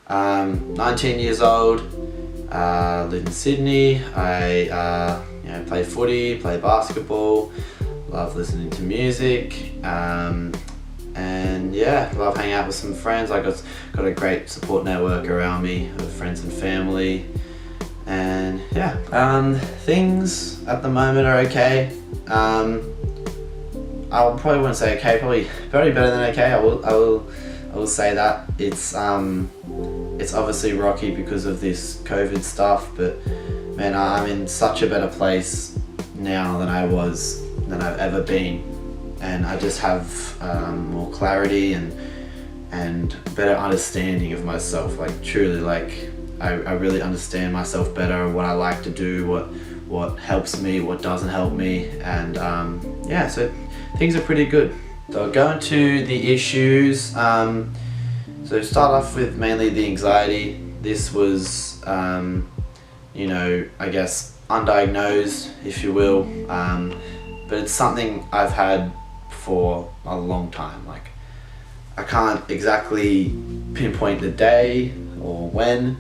19 years old, live in Sydney. I play footy, play basketball, love listening to music, and yeah, love hanging out with some friends. I got a great support network around me of friends and family, and yeah, things at the moment are okay. I probably wouldn't say okay, probably better than okay. I will say that it's obviously rocky because of this COVID stuff, but man, I'm in such a better place now than I've ever been, and I just have more clarity and better understanding of myself. Like truly, like I really understand myself better, what I like to do, what helps me, what doesn't help me, and yeah, so things are pretty good. So I'll go into the issues. So start off with mainly the anxiety. This was, I guess undiagnosed, if you will, but it's something I've had for a long time. Like I can't exactly pinpoint the day or when,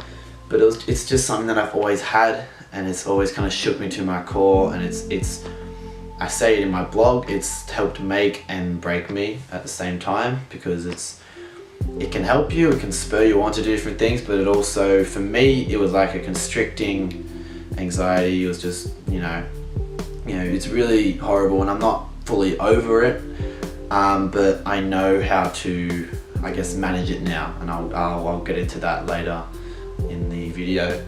but it's just something that I've always had, and it's always kind of shook me to my core, and it's I say it in my blog, it's helped make and break me at the same time, because it can help you, it can spur you on to do different things, but it also, for me, it was like a constricting anxiety. It was just, it's really horrible, and I'm not fully over it, but I know how to, I guess, manage it now, and I'll get into that later in the video.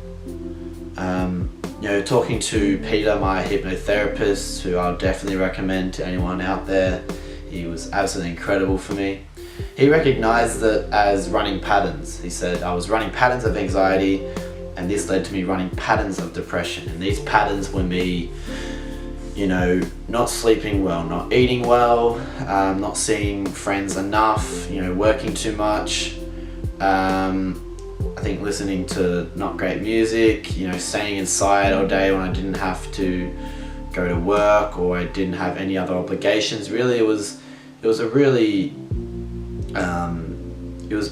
Talking to Peter, my hypnotherapist, who I'll definitely recommend to anyone out there. He was absolutely incredible for me. He recognized it as running patterns. He said I was running patterns of anxiety, and this led to me running patterns of depression. And these patterns were me, not sleeping well, not eating well, not seeing friends enough, working too much, I think listening to not great music, staying inside all day when I didn't have to go to work or I didn't have any other obligations. Really, it was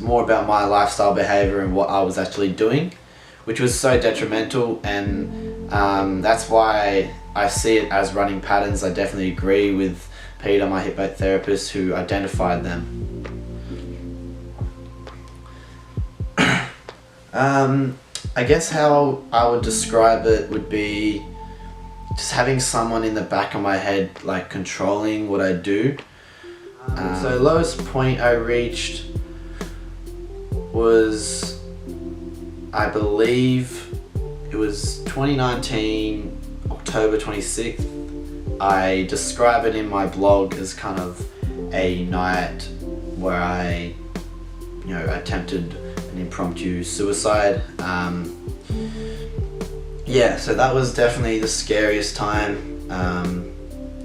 more about my lifestyle behavior and what I was actually doing, which was so detrimental, and that's why I see it as running patterns. I definitely agree with Peter, my hypnotherapist, who identified them. I guess how I would describe it would be just having someone in the back of my head, like controlling what I do. So lowest point I reached was, I believe it was 2019, October 26th. I describe it in my blog as kind of a night where I, attempted an impromptu suicide. So that was definitely the scariest time.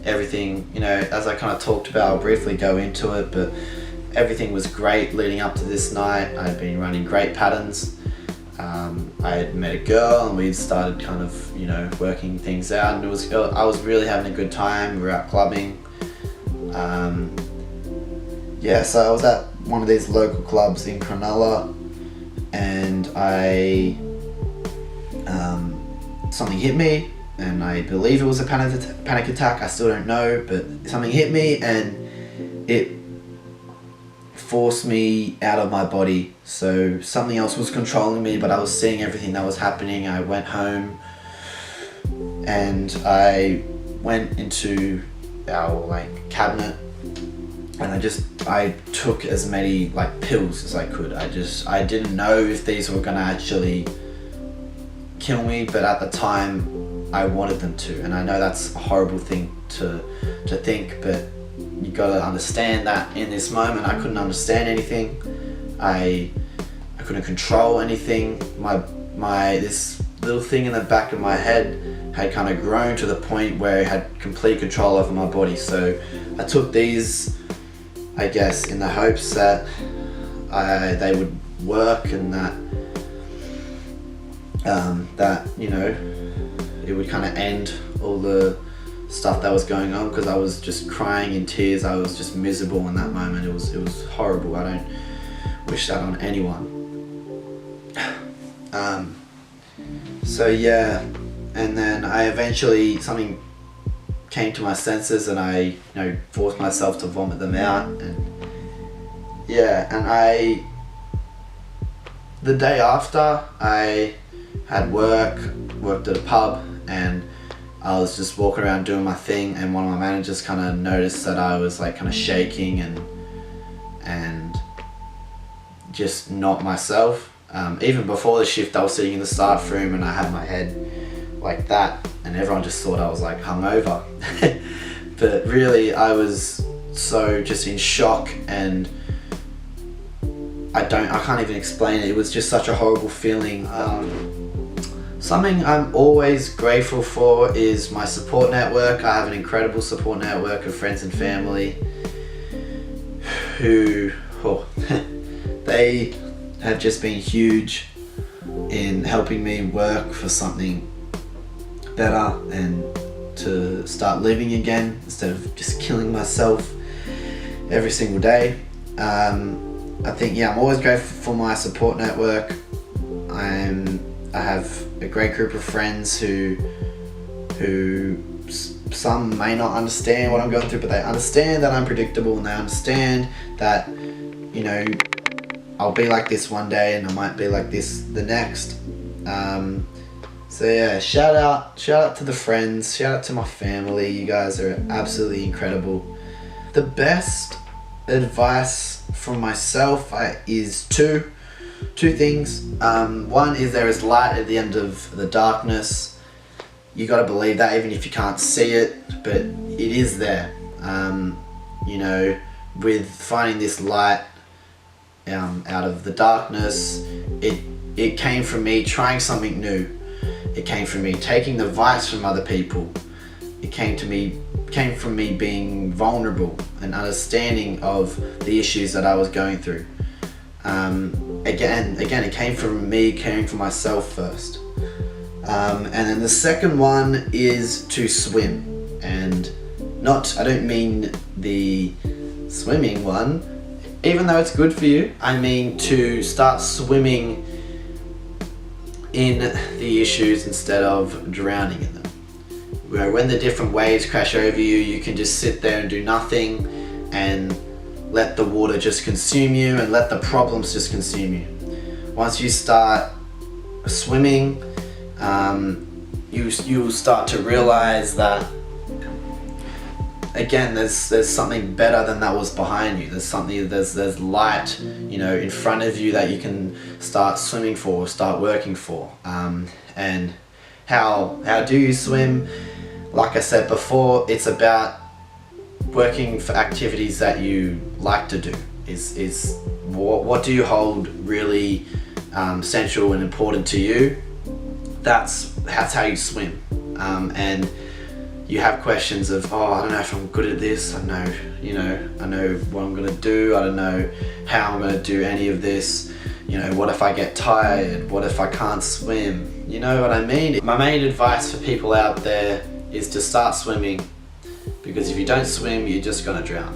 Everything, as I kind of talked about, I'll briefly go into it, but everything was great leading up to this night. I'd been running great patterns. I had met a girl, and we'd started kind of, working things out, and I was really having a good time. We were out clubbing. So I was at one of these local clubs in Cronulla, and something hit me, and I believe it was a panic attack. I still don't know, but something hit me, and it forced me out of my body. So something else was controlling me, but I was seeing everything that was happening. I went home, and I went into our cabinet, and I took as many pills as I could. I didn't know if these were gonna actually kill me, but at the time I wanted them to, and I know that's a horrible thing to think, but you gotta understand that in this moment I couldn't understand anything. I couldn't control anything. This little thing in the back of my head had kind of grown to the point where it had complete control over my body. So I took these, I guess, in the hopes that they would work, and that it would kind of end all the stuff that was going on, because I was just crying in tears. I was just miserable in that moment. It was horrible. I don't wish that on anyone. So yeah, and then I eventually, something came to my senses and I forced myself to vomit them out. And yeah, and the day after I had worked at a pub, and I was just walking around doing my thing, and one of my managers kind of noticed that I was like kind of shaking and just not myself. Even before the shift, I was sitting in the staff room and I had my head like that, and everyone just thought I was like hungover. But really, I was so just in shock, and I can't even explain it. It was just such a horrible feeling. Something I'm always grateful for is my support network. I have an incredible support network of friends and family who, they have just been huge in helping me work for something better and to start living again instead of just killing myself every single day. I think, I'm always grateful for my support network. I have a great group of friends who some may not understand what I'm going through, but they understand that I'm predictable, and they understand that, I'll be like this one day and I might be like this the next. So yeah, shout out to the friends, shout out to my family. You guys are absolutely incredible. The best advice from myself is two things. One is there is light at the end of the darkness. You got to believe that even if you can't see it, but it is there. With finding this light out of the darkness, it came from me trying something new. It came from me taking the advice from other people. It came from me being vulnerable and understanding of the issues that I was going through. Again, it came from me caring for myself first. And then the second one is to swim. And I don't mean the swimming one, even though it's good for you. I mean to start swimming in the issues instead of drowning in them. Where when the different waves crash over you, you can just sit there and do nothing and let the water just consume you and let the problems just consume you. Once you start swimming, you'll start to realize that, again, there's something better than that was behind you. There's light, in front of you that you can start swimming for, start working for. And how do you swim? Like I said before, it's about working for activities that you like to do. Is what do you hold really central and important to you? That's how you swim. And you have questions of, I don't know if I'm good at this. I know what I'm gonna do. I don't know how I'm gonna do any of this. What if I get tired? What if I can't swim? You know what I mean? My main advice for people out there is to start swimming, because if you don't swim, you're just gonna drown.